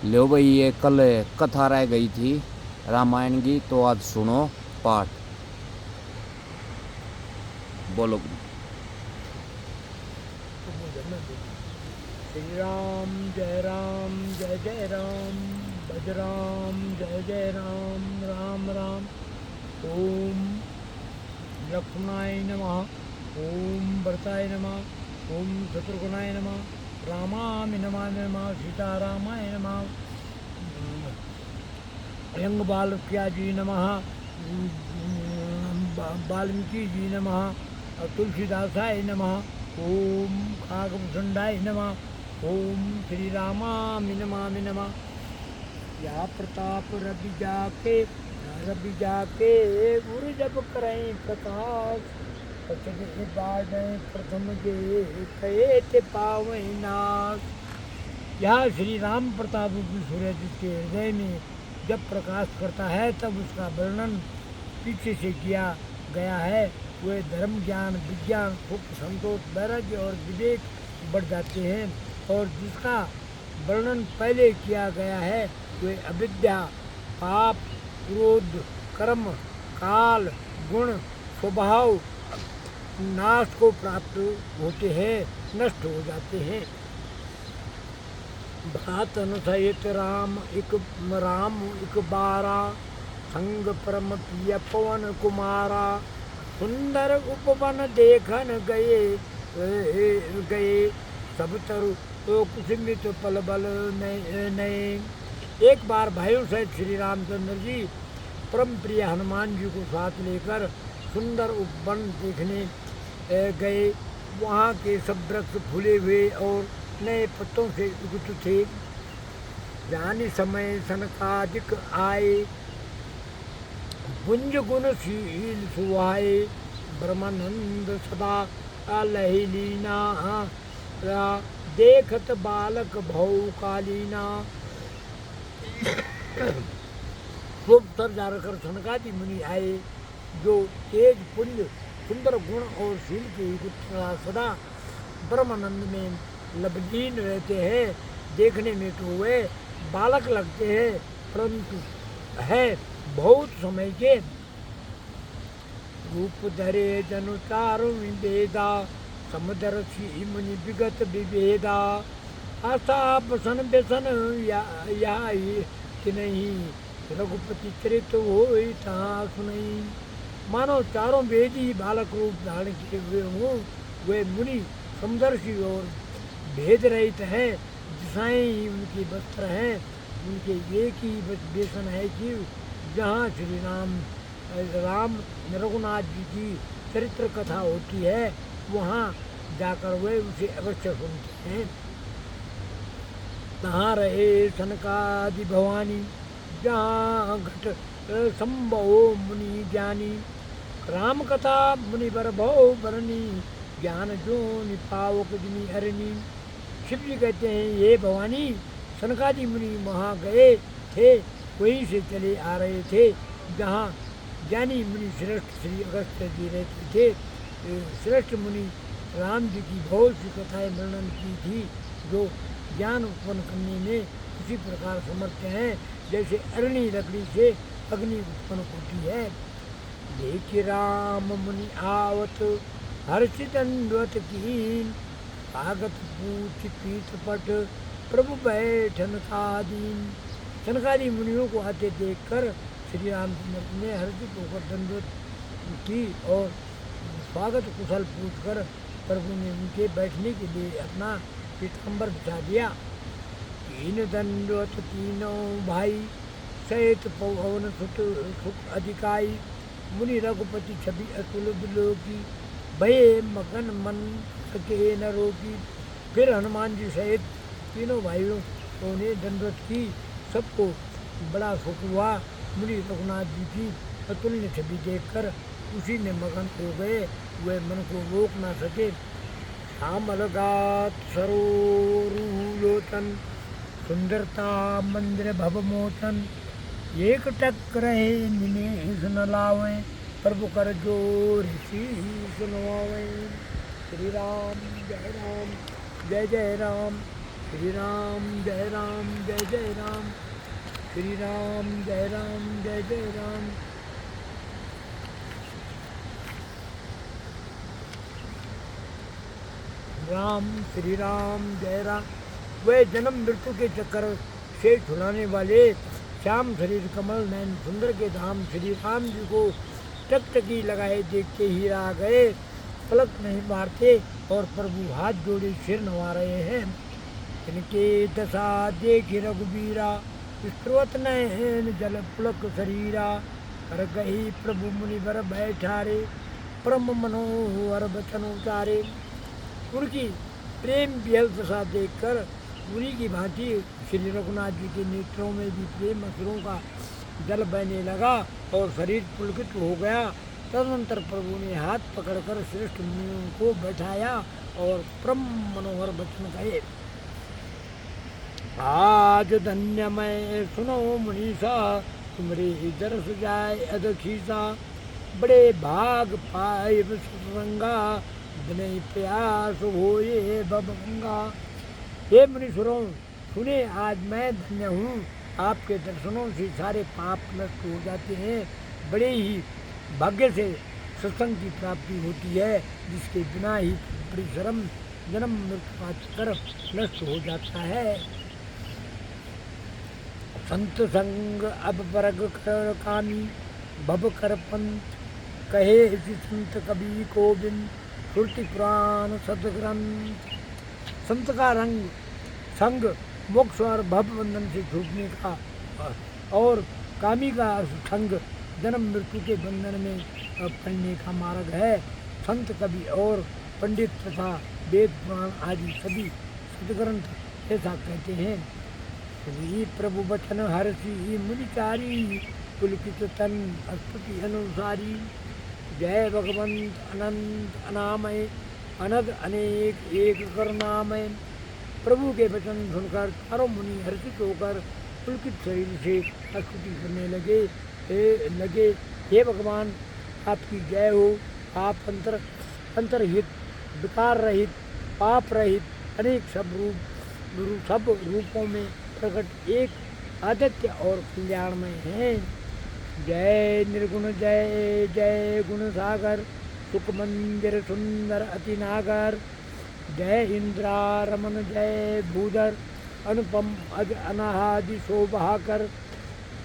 लो भाई, ये कल कथा रह गई थी रामायण की, तो आज सुनो पाठ। बोलो। श्री राम जय जय राम, भज राम जय जय राम, राम राम। ओम लक्ष्मणाय नमः, ओम भरताय नमः, ओम शत्रुघ्नाय नमः, रामाय नमः, सीतारामाय नमः, यंग बालक्या जी नमः, वाल्मीकि जी नमः, तुलसीदासाय नमः, ओम काकभुषंडाय नमः, ओम श्री रामाय नमः। या प्रताप रवि जाके गुरु जब करें प्रकाश, सचन बाजें प्रथम जे कहे ते पावे नाश। यह श्री राम प्रताप रूपी सूर्य जिसके हृदय में जब प्रकाश करता है तब उसका वर्णन पीछे से किया गया है। वे धर्म ज्ञान विज्ञान सुख संतोष वैराग्य और विवेक बढ़ जाते हैं, और जिसका वर्णन पहले किया गया है वे अविद्या पाप क्रोध कर्म काल गुण स्वभाव नाश को प्राप्त होते हैं, नष्ट हो जाते हैं। भ्रात अनुसहित राम एक बारा, संग परम प्रिय पवन कुमारा। सुंदर उपवन देखन गए सब तरु तो कुसुमित पल बल नए। एक बार भाइयों सहित श्री रामचंद्र जी परम प्रिय हनुमान जी को साथ लेकर सुंदर उपवन देखने गए। वहाँ के सब वृक्ष फूले हुए और नए पत्तों से युक्त थे। जानी समय सनकादिक आए, गुंज गुणशील सुहाए। ब्रह्मानंद सदा लही लीना, देखत बालक भौ कालीना। खूब सर जाकर सनकादि मुनि आए, जो तेज पुंज सुंदर गुण और शील के युक्त सदा ब्रह्मानंद में लबलीन रहते हैं। देखने में तो वे बालक लगते हैं, परंतु है बहुत समय के। रूप धरे जनु चारु वेदा, समदर्शी मुनि विगत विभेदा। आशा बसन व्यसन या नहीं, रघुपति चरित हो सुनई। मानो चारों वेद ही बालक रूप धारण किए हुए हों। वे मुनि समदर्शी और भेद रहित है, दिशाएं ही उनकी वस्त्र हैं। उनके एक ही व्यसन है कि जहाँ श्री राम रघुनाथ जी की चरित्र कथा होती है वहाँ जाकर वे उसे अवश्य सुनते हैं। तहाँ रहे सनकादि भवानी, जहाँ घट संभव मुनि ज्ञानी। राम कथा मुनि बर भव बरनी, ज्ञान जो निपावक जिनी हरनी। शिव जी कहते हैं, ये भवानी सनकादि मुनि वहाँ गए थे, वहीं से चले आ रहे थे जहाँ ज्ञानी मुनि श्रेष्ठ श्री अगस्त्य जी रहते थे। श्रेष्ठ मुनि राम जी की बहुत सी कथाएं वर्णन की थी, जो ज्ञान उत्पन्न करने में उसी प्रकार समर्थ हैं जैसे अरणी लकड़ी से अग्नि उत्पन्न होती है। देख राम मुनि आवत, हर्षि दंडवत कीन। स्वागत पूछ पीठ पट, प्रभु बैठन कादीन। सनकादि मुनियों को आते देखकर श्री रामचंद्र ने हर्षित होकर दंडवत की और स्वागत कुशल पूछकर प्रभु ने उनके बैठने के लिए अपना पीताम्बर बिछा दिया। तीन दंडवत तीनों भाई, सहित पवन सुख अधिकाई। मुनि रघुपति छवि अतुल बिलोकी, भये मगन मन सके न रोकी। फिर हनुमान जी सहित तीनों भाइयों ने दंडवत की। सबको बड़ा सुख हुआ। मुनि रघुनाथ जी की अतुल्य छवि देखकर उसी में मगन हो गए, वे मन को रोक ना सके। श्यामलगात सरोरुलोचन, सुंदरता मंदिर भवमोचन। एक टक रहे निने सुन लावे, प्रभु कर जो ऋषि सुनवावे। श्री राम जय जय राम, श्री राम जय जय राम, श्री राम जय जय राम। राम श्री राम जय राम। वे जन्म मृत्यु के चक्कर से छुड़ाने वाले श्याम शरीर कमल नयन सुंदर के धाम श्री राम जी को टकटकी लगाए देखते ही आ गए, पलक नहीं मारते और प्रभु हाथ जोड़े सिर नवा रहे हैं। इनके दशा देखी रघुबीरा, स्त्रोत नयन जल पुलक शरीरा, कर गही प्रभु मुनि बर बैठारे, परम मनोहर बचन उतारे। उनकी प्रेम विहल दशा देखकर मुनि की भांति श्री रघुनाथ जी के नेत्रों में भी प्रेम असुरों का जल बहने लगा और शरीर पुलकित हो गया। तदनंतर प्रभु ने हाथ पकड़कर श्रेष्ठ मुनियों को बैठाया और परम मनोहर वचन कहे। आज धन्य मैं सुनो मुनीसा, तुमरे दरस जाए अदखीसा, बड़े भाग पाए सत्संगा, विनय प्रयास होए भवभंगा। हे मुनीश्वरों, सुने आज मैं धन्य हूँ, आपके दर्शनों से सारे पाप नष्ट हो जाते हैं। बड़े ही भाग्य से सत्संग की प्राप्ति होती है, जिसके बिना ही परिश्रम जन्म मृत्यु का चक्कर नष्ट हो जाता है। संत संग अब वर्ग कर कामी, भव कर पंथ, कहे इसी संत कबीर गोविंद, श्रुति पुराण सदग्रंथ। संत का रंग संग मोक्ष और भव बंधन से छूटने का और कामी का संग जन्म मृत्यु के बंधन में पड़ने का मार्ग है। संत कवि और पंडित तथा वेद पुराण आदि सभी सदग्रंथ ऐसा कहते हैं। श्री प्रभु वचन हर्षि मुनिचारी, पुलकित तन स्तुति अनुसारी। जय भगवंत अनंत अनामय, अनद अनेक एक करुणामय। प्रभु के वचन सुनकर चारों मुनि हर्षित होकर पुलकित शरीर से स्तुति करने लगे। हे भगवान, आपकी जय हो। आप अंतरहित, विकार रहित, पाप रहित, अनेक सब रूपों में प्रकट एक आदित्य और कल्याणमय हैं। जय निर्गुण जय जय गुण सागर, सुख मंदिर सुंदर अति नागर। जय इंद्रारमन जय भूधर, अनुपम अज अनाहादि शोभाकर।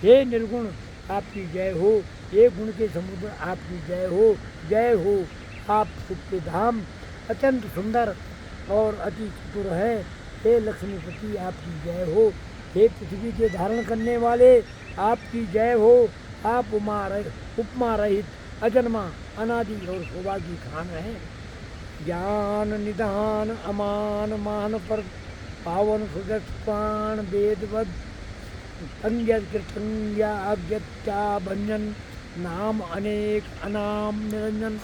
हे निर्गुण, आपकी जय हो। हे गुण के समुद्र, आपकी जय हो। जय हो। आप सुख के धाम, अत्यंत सुंदर और अति चतुर है। हे लक्ष्मीपति, आपकी जय हो। हे पृथ्वी के धारण करने वाले, आपकी जय हो। आप उपमा रहित, अजन्मा, अनादि और शोभा की खान है। ज्ञान निधान अमान मान पर, पावन सुजत प्राण वेदवद, कृतंग्या अज्ञत्या भंजन, नाम अनेक अनाम निरंजन।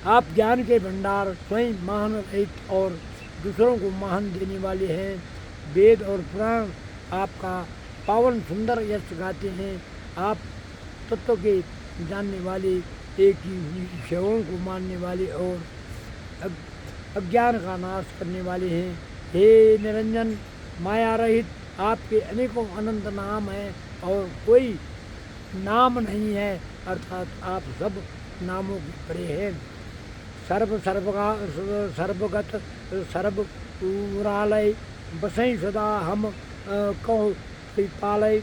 आप ज्ञान के भंडार, स्वयं महान रहित और दूसरों को महान देने वाले हैं। वेद और पुराण आपका पावन सुंदर यश गाते हैं। आप तत्व के जानने वाले, एक ही हुई सेवाओं को मानने वाले और अज्ञान का नाश करने वाले हैं। हे निरंजन, माया रहित, आपके अनेकों अनंत नाम हैं और कोई नाम नहीं है, अर्थात आप सब नामों के परे हैं। सर्वगत सर्वपुरालय, बसई सदा हम कहो पालय।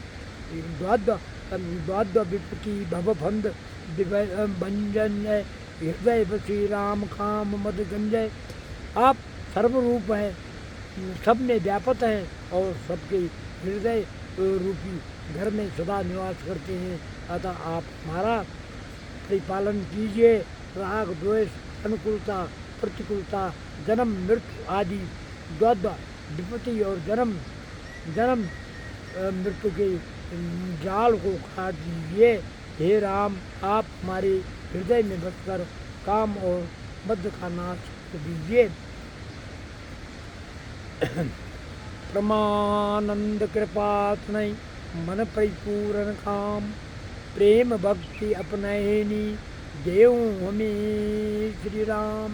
द्वाद विपति भवफंद भंजन, हृदय बसी राम काम मद गंजय। आप सर्वरूप हैं, सब में व्यापक हैं और सबके हृदय रूपी घर में सदा निवास करते हैं। अतः आप हमारा परिपालन कीजिए। राग द्वेष, अनुकूलता प्रतिकूलता, जन्म मृत्यु आदि द्वंद्व विपत्ति और जन्म मृत्यु के जाल को काट दीजिए। हे राम, आप हमारे हृदय में बसकर काम और बद्ध का नाश कर दीजिए। प्रमानंद कृपा तनय, मन परिपूर्ण काम, प्रेम भक्ति अपनयनी, देव हमें श्री राम।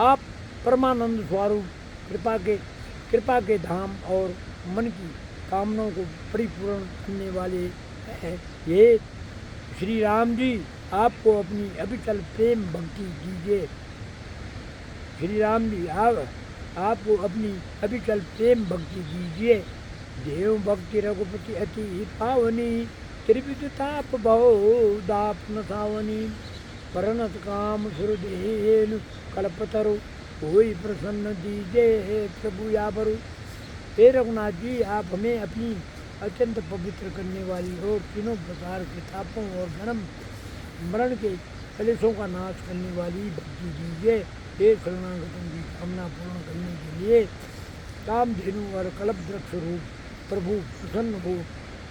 आप परमानंद स्वरूप कृपा के धाम और मन की कामनाओं को परिपूर्ण करने वाले हैं। ये श्री राम जी आपको अपनी अविचल प्रेम भक्ति दीजिए। श्री राम जी आपको अपनी अविचल प्रेम भक्ति दीजिए। देव भक्ति रघुपति अति पावनी, त्रिविध ताप भव दापन सावनी, परनत काम सुरदेनु कल्पतरु, कोई प्रसन्न दीजिए प्रभु यावरु। हे रघुनाथ जी, आप हमें अपनी अत्यंत पवित्र करने वाली और तीनों प्रकार के तापों और जन्म मरण के कलेशों का नाश करने वाली भक्ति दीजिए। हे शरणागतों की कामना पूर्ण करने के लिए कामधेनु और कल्पवृक्ष रूप प्रभु प्रसन्न हो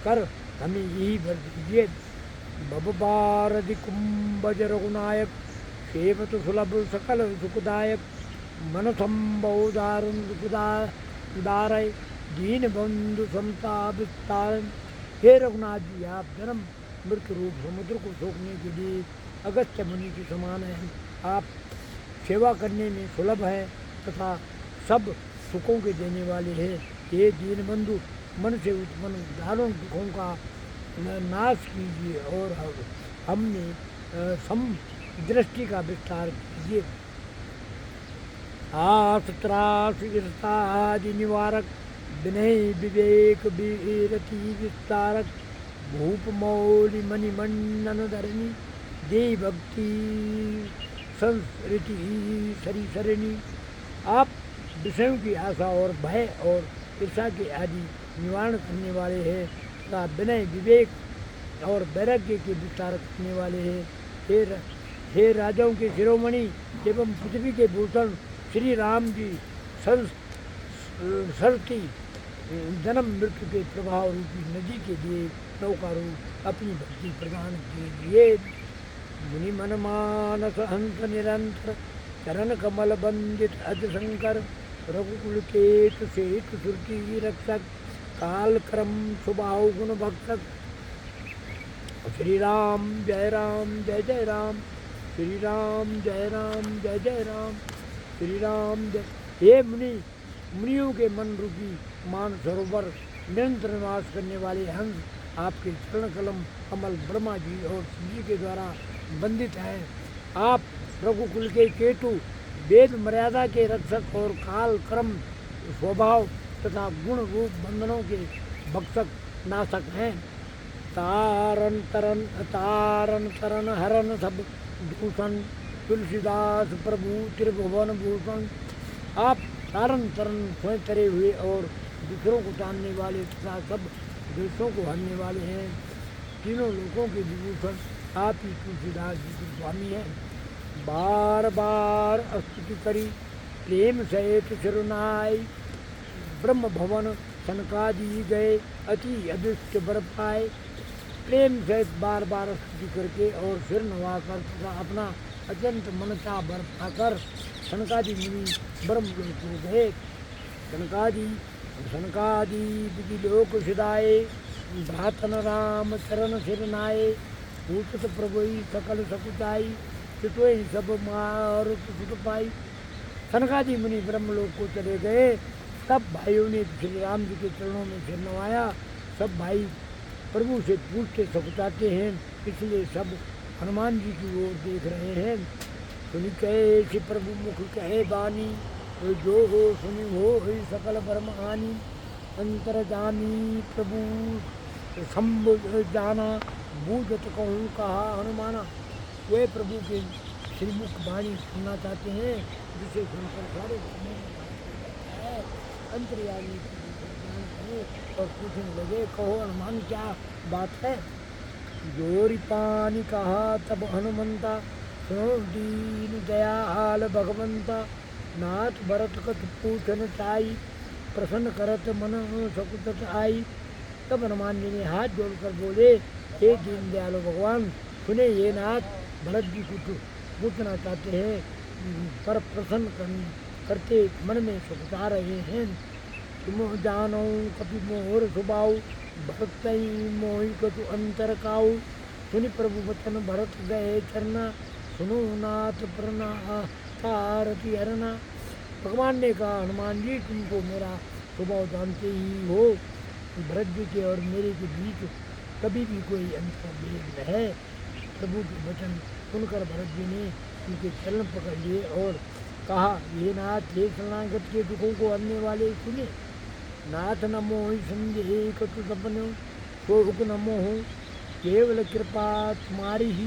कर हमें यही वर दीजिए। भवभारति कुंभज रघुनायक, सेवत सुलभ सकल सुखदायक, मन संभव दारुण दुखदारय, दीन बंधु समता विस्तार। हे रघुनाथ जी, आप जन्म मृत्यु रूप समुद्र को सोखने के लिए अगस्त्य मुनि के समान हैं। आप सेवा करने में सुलभ है तथा सब सुखों के देने वाले हैं। ये दीन बंधु, मन से उत्पन्न दारुण दुखों का नाश कीजिए और हमने सम दृष्टि का विस्तार कीजिए। आस त्रास ईर्षा आदि निवारक, विनय विवेक वीरति विस्तारक, भूप मौलि मणिमंडन धरणी, दे भक्ति संस्कृति सरी सरिणी। आप विषयों की आशा और भय और ईर्षा के आदि निवारण करने वाले हैं तथा विनय विवेक और वैराग्य के विस्तार करने वाले हैं। हे राजाओं के शिरोमणि एवं पृथ्वी के भूषण श्री राम जी, सरती जन्म मृत्यु के प्रभाव रूपी नदी के लिए नौका रूप अपनी भक्ति प्रदान कीजिए। मुनि मन मानस हंस निरंतर, चरण कमल बंदित अज शंकर, रघुकुल केतु सेतु सुरती रक्षक, काल क्रम स्वभाव गुण भक्षक। श्री राम जय जय राम, श्री राम जय जय राम, श्री राम जय। हे मुनियों के मन रूपी मान सरोवर निरंतर निवास करने वाले हंस, आपके चरण कलम कमल ब्रह्मा जी और शिव जी के द्वारा बंदित हैं। आप रघुकुल के केतु, वेद मर्यादा के रक्षक और काल क्रम स्वभाव तथा गुण रूप बंधनों के भक्षक नाशक हैं। तारन तरन हरन सब दूषण, तुलसीदास प्रभु त्रिभुवन भूषण। आप तारन तरन स्वयं तरे हुए और दूसरों को तानने वाले तथा सब देशों को हरने वाले हैं। तीनों लोकों के विभूषण आप ही तुलसीदास जी के स्वामी हैं। बार बार स्तुति करी प्रेम सहित सिरुनाई, ब्रह्म भवन सनकादि गए अति अदृष्ट बर पाए। प्रेम सहित बार बार स्तुति करके और सिर नवाकर तथा अपना अत्यंत मनचा बर पाकर सनकादि मुनि ब्रह्म लोक को गए। सनकादि विधि लोक सिदाए, भ्रातन राम चरण सिर नाये, भूषत प्रभुई सकल सकुचाई, चितोय सब मारुत सुत पाई। सनकादि मुनि ब्रह्मलोक को चले गए। सब भाइयों ने श्री राम जी के चरणों में सिर नवाया। सब भाई प्रभु से पूछते सकुचाते हैं, इसलिए सब हनुमान जी की ओर देख रहे हैं। सुनि कहे श्री प्रभु मुख कहे बानी, जो हो सुनि हो सकल ब्रह्म हानि। अंतरजामी प्रभु शंभु जाना, बूझत कहूँ कहा हनुमाना। वे प्रभु के श्रीमुख वाणी सुनना चाहते हैं, जिसे सुनकर सारे अंतर्यामी और पूछने लगे, कहो हनुमान क्या बात है। जोरी पानी कहा तब हनुमंता, सुनो दीन दयाल भगवंता। नाथ भरत कथ पूछन चाई, प्रसन्न करत मन सकुचत आई। तब हनुमान जी ने हाथ जोड़कर बोले, हे दीन दयालु भगवान, सुने ये नाथ भरत जी कुछ पूछना चाहते हैं, पर प्रसन्न करते मन में सुखता रहे हैं। तुम जानो कपि मोहर सुबाऊ, भरत मोहि कछु अंतर काऊ। सुनि प्रभु वचन भरत गए चरना, सुनो नाथ प्रना तारति हरना। भगवान ने कहा, हनुमान जी तुमको मेरा स्वभाव जानते ही हो, भरत जी के और मेरे के बीच कभी भी कोई अंतर्भेद न है। प्रभु के वचन सुनकर भरत जी ने उनके चरण पकड़ लिए और कहा, ये नाथ, ये शरणागत के दुखों को हरने वाले सुने। नाथ नमो संदेह कटु सपनो, शोक नमो हो, केवल कृपा तुम्हारी ही,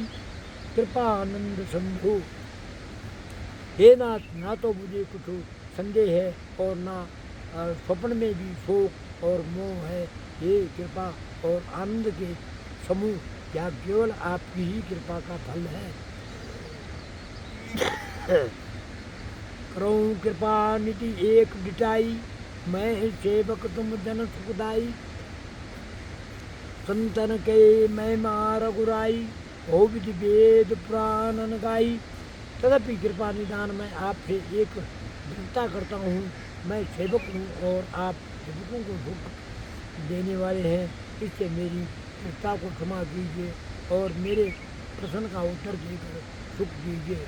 कृपा आनंद संभो। हे नाथ, ना तो मुझे कुछ संदेह है और ना स्वप्न में भी शोक और मोह है। हे कृपा और आनंद के समूह, क्या केवल आपकी ही कृपा का फल है। करो कृपा निधि एक डिटाई, मैं सेवक तुम जन सुखदाई। संतन के मैं मार गुराई, हो विधि वेद पुराण गाई। तदपि कृपा निदान मैं आपसे एक विनता करता हूँ, मैं सेवक हूँ और आप सेवकों को दुख देने वाले हैं, इससे मेरी कृपा को क्षमा कीजिए और मेरे प्रश्न का उत्तर देकर सुख दीजिए।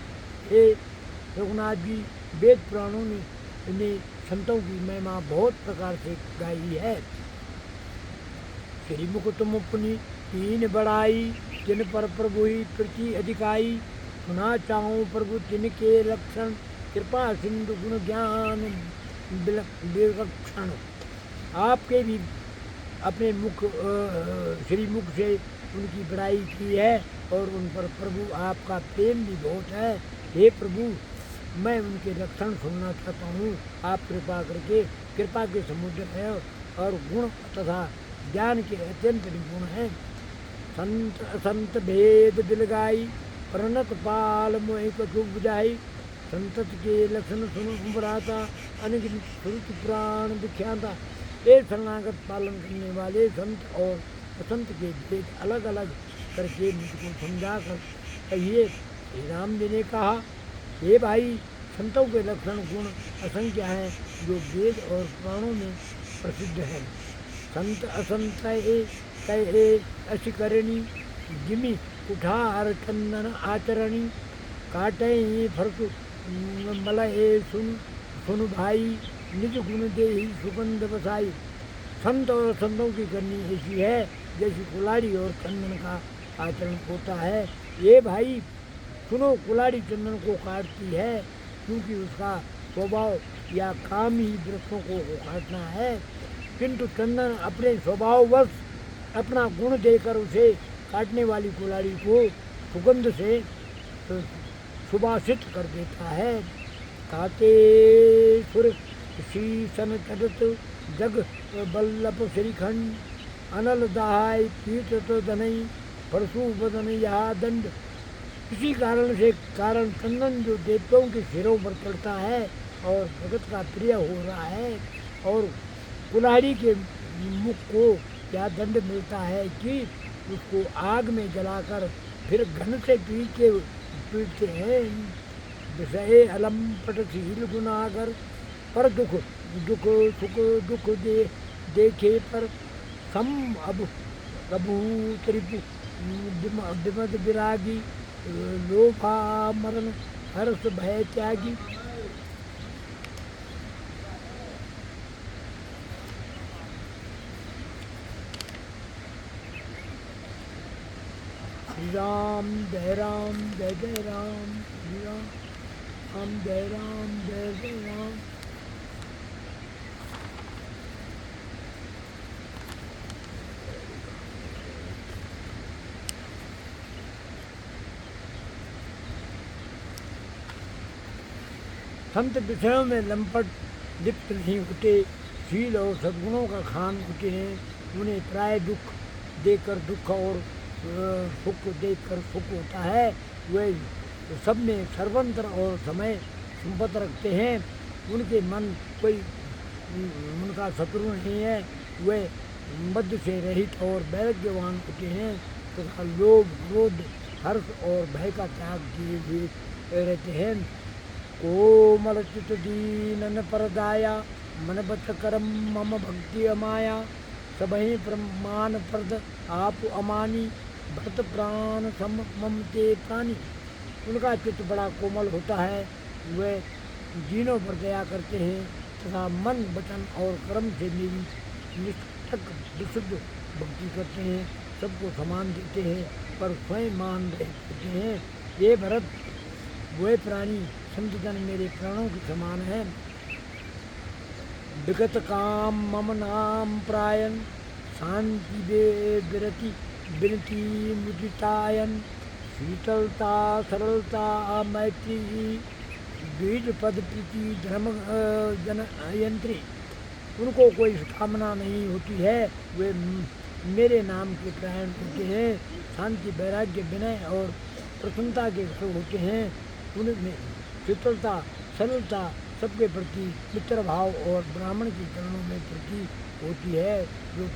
हे रघुनाथ जी, वेद पुराणों ने इन्हें संतों की महिमा बहुत प्रकार से गाई है। श्री मुख तुम अपनी तीन बड़ाई, जिन पर प्रभु ही प्रति अधिकाई। सुना चाहूँ प्रभु तिनके लक्षण, कृपा सिंधु गुण ज्ञान विलक्षण। आपके भी अपने मुख श्री मुख से उनकी बड़ाई की है और उन पर प्रभु आपका प्रेम भी बहुत है। हे प्रभु, मैं उनके लक्षण सुनना चाहता हूँ। आप कृपा करके कृपा के समुद्र हैं और गुण तथा ज्ञान के अत्यंत निपुण हैं। संत असंत भेद दिलगाई, प्रणत पाल मोहि कछु बुझाई। संतत के लक्षण सुन उबराता, अनगिनत श्रुत पुराण विख्याता। ये शरणागत पालन करने वाले संत और असंत के भेद अलग अलग करके मुझको समझा कर कहिए। श्री राम जी ने कहा, हे भाई, संतों के लक्षण गुण असंख्य हैं जो वेद और पुराणों में प्रसिद्ध हैं। संत असंत कहे असी करणी, जिमि कुठार चंदन आचरणी। काटे फरसु मलहे सुन भाई, निज गुण दे ही सुगंध बसाई। संत और संतों की करनी ऐसी है जैसी कुल्हाड़ी और चंदन का आचरण होता है। ये भाई सुनो, कुल्हाड़ी चंदन को काटती है क्योंकि उसका स्वभाव या काम ही वृक्षों को काटना है, किंतु चंदन अपने स्वभाववश अपना गुण देकर उसे काटने वाली कुल्हाड़ी को सुगंध से सुभाषित कर देता है। काते सुर शीसन चढ़त, जग बल्लभ श्रीखंड। अनल दहाय पीठ तो दनई, परसु बदन या दंड। इसी कारण चंदन जो देवताओं के सिरों पर चढ़ता है और जगत का प्रिय हो रहा है, और कुल्हाड़ी के मुख को क्या दंड मिलता है कि उसको आग में जलाकर फिर घन से पीटते हैं। विषय अलम पटशील गुनागर, पर दुख सुख देखे पर सम अब प्रभु त्रिपु विमद विरागी। लोभा मरण हर्ष भय त्यागी। श्री राम जय राम, जय जय राम। श्री राम जय राम, जय जय राम। संत विषयों में लंपट लिप्त नहीं होते, शील और सद्गुणों का खान होते हैं। उन्हें प्राय दुख देकर दुख और सुख देकर सुख होता है। वे सब में सर्वंतर और समय संपत्ति रखते हैं। उनके मन कोई उनका शत्रु नहीं है। वे मद से रहित और वैराग्यवान होते हैं तथा लोभ क्रोध हर्ष और भय का त्याग किए हुए रहते हैं। कोमल चित दीनन परदाया, मन बच करम मम भक्ति अमाया। सबहि प्रमाण प्रद आप अमानी, भरत प्राण सम ममते प्राणी। उनका चित्त बड़ा कोमल होता है। वे दीनों पर दया करते हैं तथा मन वचन और कर्म से मेरी निष्ठक विशुद्ध भक्ति करते हैं, सबको समान देते हैं पर स्वयं मान रहते हैं। ये भरत वे प्राणी संतजन मेरे प्राणों के समान है। विगत काम मम नाम प्रायन शांति विरति विनती मुदितायन शीतलता सरलता मैत्री द्विज पद प्रीति धर्म जन यंत्री। उनको कोई कामना नहीं होती है, वे मेरे नाम के प्रायण होते हैं। शांति वैराग्य विनय और प्रसन्नता के घर होते हैं। उनमें शीतलता सरलता सबके प्रति मित्र भाव और ब्राह्मण के चरणों में प्रति होती है, जो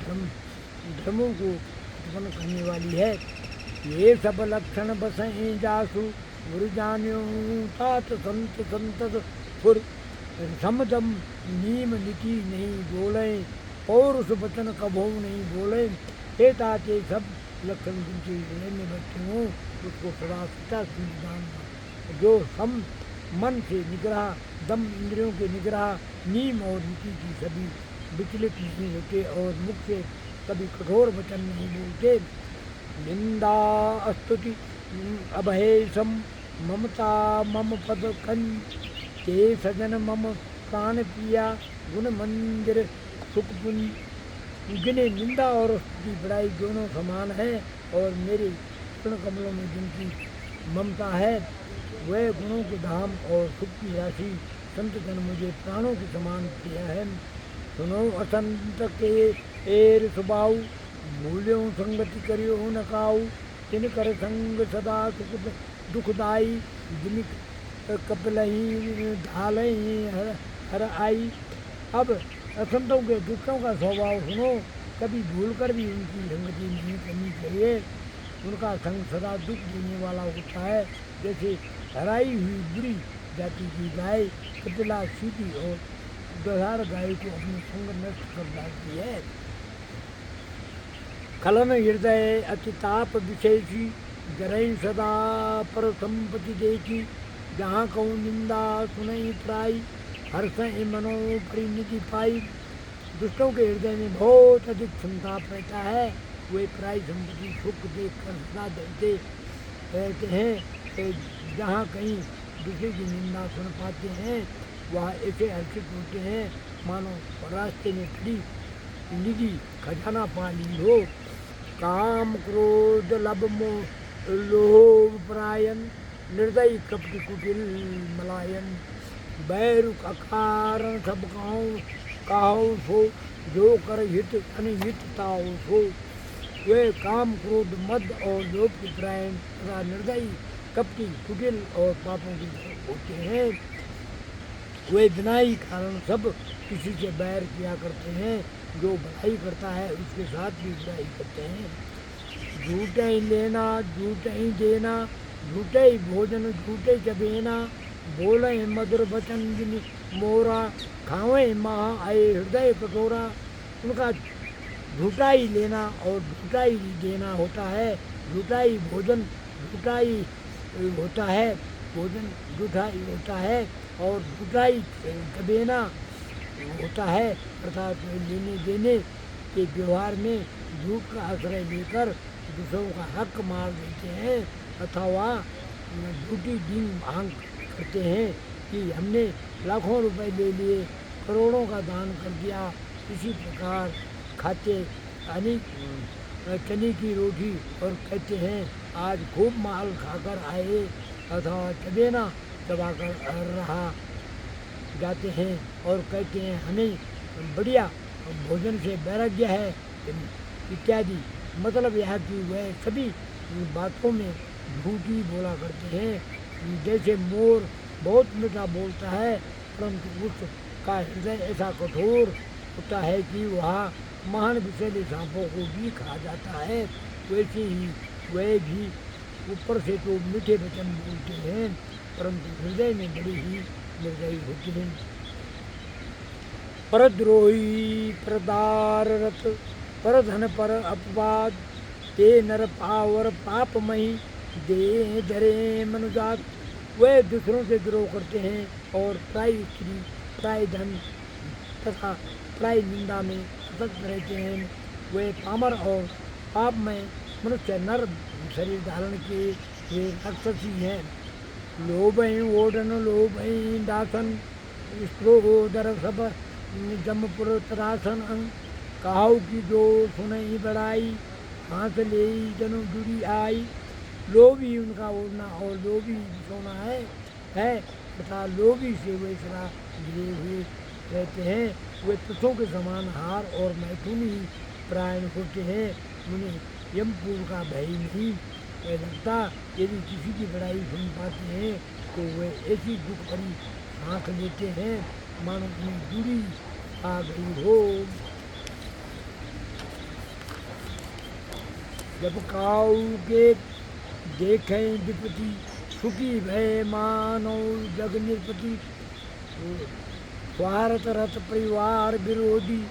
धर्मों को उत्पन्न करने वाली है। ये सब लक्षण बसें जासु गुरु जान्यो तात संत संतत फुर समदम नीम नीति नहीं बोले पौरुष वचन कभो नहीं बोले। हे तात ये सब लक्षण जिनके हृदय में बैठे हों उसको सदा सच्चा संविधान जो हम मन से निग्रह दम इंद्रियों के निग्रह नीम और नीति की सभी विचलित नहीं होते और मुख से कभी कठोर वचन नहीं बोलते। निंदा स्तुति अभयसम ममता मम पद कंच ते सजन मम प्राण प्रिया गुण मंदिर सुख पुण्य। गिने निंदा और स्तुति बड़ाई दोनों समान है और मेरे चरण कमलों में जिनकी ममता है वह गुणों के धाम और सुख की राशि संत जन मुझे प्राणों के समान प्रिय है। सुनो असंत के एर सुबाऊ मूल्यों संगति करियो न काऊ तिन कर संग सदा सुख दुखदाई जिन कपिलही ढालही हर आई। अब असंतों के दुष्टों का स्वभाव सुनो, कभी भूल कर भी उनकी संगति नहीं करनी चाहिए। उनका संग सदा दुख देने वाला होता है, जैसे हराई हुई बुरी जाति की गाय कपिला सीधी और दुधार गाय को अपने संग नष्ट कर डालती है। खलन हृदय अतिताप विशेषी जरई सदा पर संपत्ति देखी। जहाँ कहूँ निंदा सुनई प्राई हर्ष मनो परिणति पाई। दुष्टों के हृदय में बहुत अधिक संताप रहता है, वे प्राय संपत्ति सुख देख कर सदा डरते रहते हैं। जहाँ कहीं दूसरे की निंदा सुन पाते हैं वह ऐसे हर्षित होते हैं मानो रास्ते में खड़ी निधि खजाना पा ली हो। काम क्रोध लब मोह लोभ परायण निर्दयी कपट कुटिल मलायन। बैरुक अकारण सब काहू सो जो कर हित अनिहित ताओ सो। वे काम क्रोध मद और लोभ के परायण तथा निर्दयी कपटी कुटिल और पापों के होते हैं। वे बिना ही कारण सब किसी से बैर किया करते हैं, जो भलाई करता है उसके साथ भी बुराई करते हैं। झूठे ही लेना झूठे ही देना झूठे ही भोजन झूठे चबेना। बोले मधुर वचन जिन मोरा खावे महा आए हृदय कटोरा। उनका झूठा ही लेना और झूठा ही देना होता है। झूठा ही भोजन झूठा ही होता है, भोजन झूठा ही होता है और झूठा ही कबेना होता है, अर्थात लेने देने के व्यवहार में झूठ का आश्रय लेकर दूसरों का हक मार देते हैं अथवा झूठी डींग भांग करते हैं कि हमने लाखों रुपए ले लिए, करोड़ों का दान कर दिया। इसी प्रकार खाते चने की रोटी और कहते हैं आज खूब माल खाकर आए अथवा चबेना चबाकर रहा जाते हैं और कहते हैं हमें बढ़िया भोजन से वैराग्य है इत्यादि। मतलब यह कि वह सभी बातों में झूठी बोला करते हैं। जैसे मोर बहुत मीठा बोलता है परंतु उसका हृदय ऐसा कठोर होता है कि वह महान विषैले सांपों को भी खा जाता है, वैसे ही वह भी ऊपर से तो मीठे वचन बोलते हैं परंतु हृदय में बड़ी ही निर्दयी होती हैं। परद्रोही प्रदार रत पर धन पर अपवाद ते नर पावर पापमयी दे धरे मनुजात। वे दूसरों से द्रोह करते हैं और प्राय स्त्री प्राय धन तथा प्राय निंदा में सतत रहते हैं। वे पामर और पाप में मनुष्य नर शरीर धारण किए वे राक्षसी हैं। लोभें ओडन लोभें दासन स्त्रोदर सब जमपुर तरासन कहाऊ की जो सुनई बड़ाई हाथ ले जनु जुड़ी आई। लोभी उनका ओढ़ना और लोभी सोना है तथा लोभी से वे सदा घिरे हुए रहते हैं। वे तुषों के समान हार और मैथुनी प्रायण होते हैं। उन्हें यमपुर का भय नहीं लगता। यदि किसी की बड़ाई सुन पाते हैं तो वे ऐसी दुख भरी सांस लेते हैं मानो उन्हें जुड़ी आ गई हो। जब काऊ के देखें विपत्ति सुखी भय मानो जग निरपति। स्वार्थ रथ परिवार विरोधी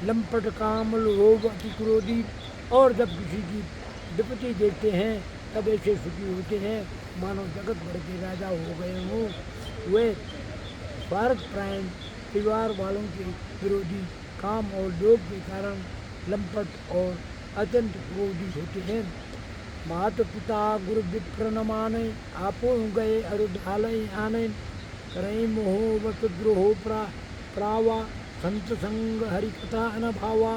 लंपट काम लोभ अति क्रोधी। और जब किसी की विपत्ति देखते हैं तब ऐसे सुखी होते हैं मानो जगत भर के राजा हो गए हों। वे स्वार्थ प्रायण परिवार वालों के विरोधी काम और लोभ के कारण लंपट और अत्यंत क्रोधी होते हैं। माता पिता गुरु विप्र न माने आपो गए अरुधालय आने। करें मोह वत द्रोह प्रावा संत संग हरि कथा न भावा।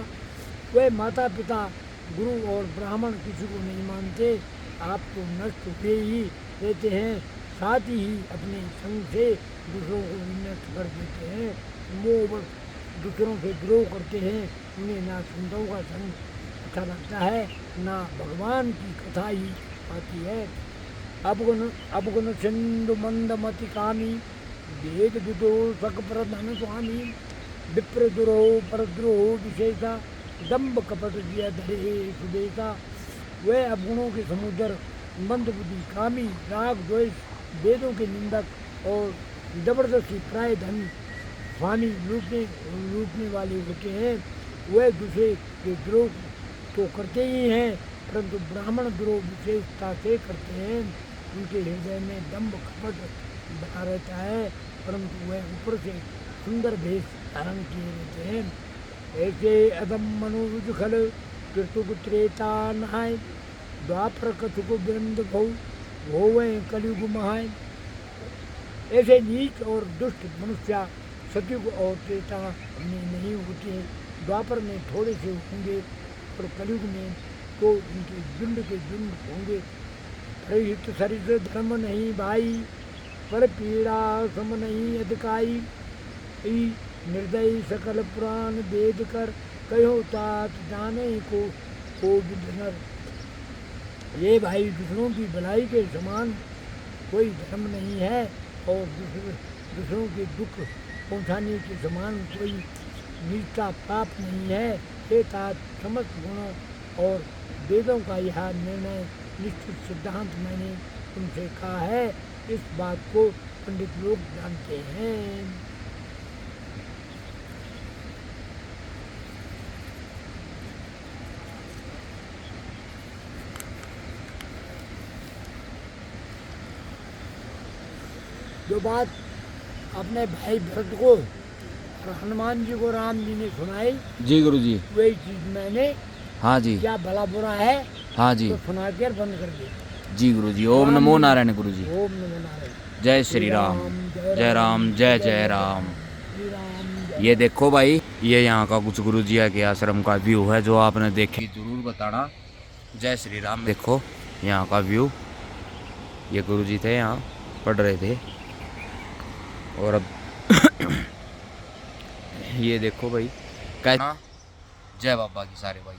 वे माता पिता गुरु और ब्राह्मण किसी को नहीं मानते, आपको नष्ट हुए ही रहते हैं, साथ ही अपने संग से दूसरों को विनष्ट कर देते हैं। मोह दूसरों से द्रोह करते हैं। उन्हें ना संतों का संग अच्छा लगता है ना भगवान की कथा ही आती है। अवगुण सिंधु मंदमति कामी वेद विदो सक प्रधान स्वामी। विप्र द्रोह परद्रोह विशेषा दम्भ कपट दिया धरे सुदेशा। वे अवगुणों के समुद्र मंद बुद्धि कामी राग द्वेष वेदों के निंदक और जबरदस्ती प्राय धन स्वामी लूटने वाले होते हैं। वे दूसरे के द्रोह तो करते ही हैं परंतु ब्राह्मण द्रोह विशेषता से करते हैं। उनके हृदय में दम्भ कपट बना रहता है परंतु वह ऊपर से सुंदर भेष धारण किए रहते हैं। ऐसे अदम मनुज खल कृतुक त्रेता नहाय। द्वापर कथुक वृंद भव वह कलयुग महाय। ऐसे नीच और दुष्ट मनुष्य सतयुग और त्रेता में नहीं होते। द्वापर में थोड़े से होंगे और कलयुग में तो उनके झुंड के झुंड होंगे। हित शरीर धर्म नहीं भाई पर पीड़ा सम नहीं अधिकाई। निर्दयी सकल पुराण वेद कर कहो तात जाने को विधनर। ये भाई दूसरों की भलाई के समान कोई धर्म नहीं है और दूसरों के दुख पहुँचाने के समान कोई नीचता पाप नहीं है। हे तात समस्त गुणों और वेदों का यह निर्णय निश्चित सिद्धांत मैंने तुमसे कहा है। इस बात को पंडित लोग जानते हैं। जो बात अपने भाई भरत को और हनुमान जी को राम जी ने सुनाई जी गुरु जी, वही चीज मैंने हाँ जी, क्या भला बुरा है हाँ जी, तो सुना कर बंद कर दी। जी गुरु जी। ओम नमो नारायण गुरु जी। ओम नमो नारायण। जय श्री राम, जय राम, जय जय राम। श्री राम। ये देखो भाई, ये यहाँ का कुछ गुरु जी के आश्रम का व्यू है जो आपने देखी जरूर बताना। जय श्री राम। देखो यहाँ का व्यू, ये गुरु जी थे यहाँ पढ़ रहे थे और अब ये देखो भाई कैसा। जय बाबा की सारे भाई।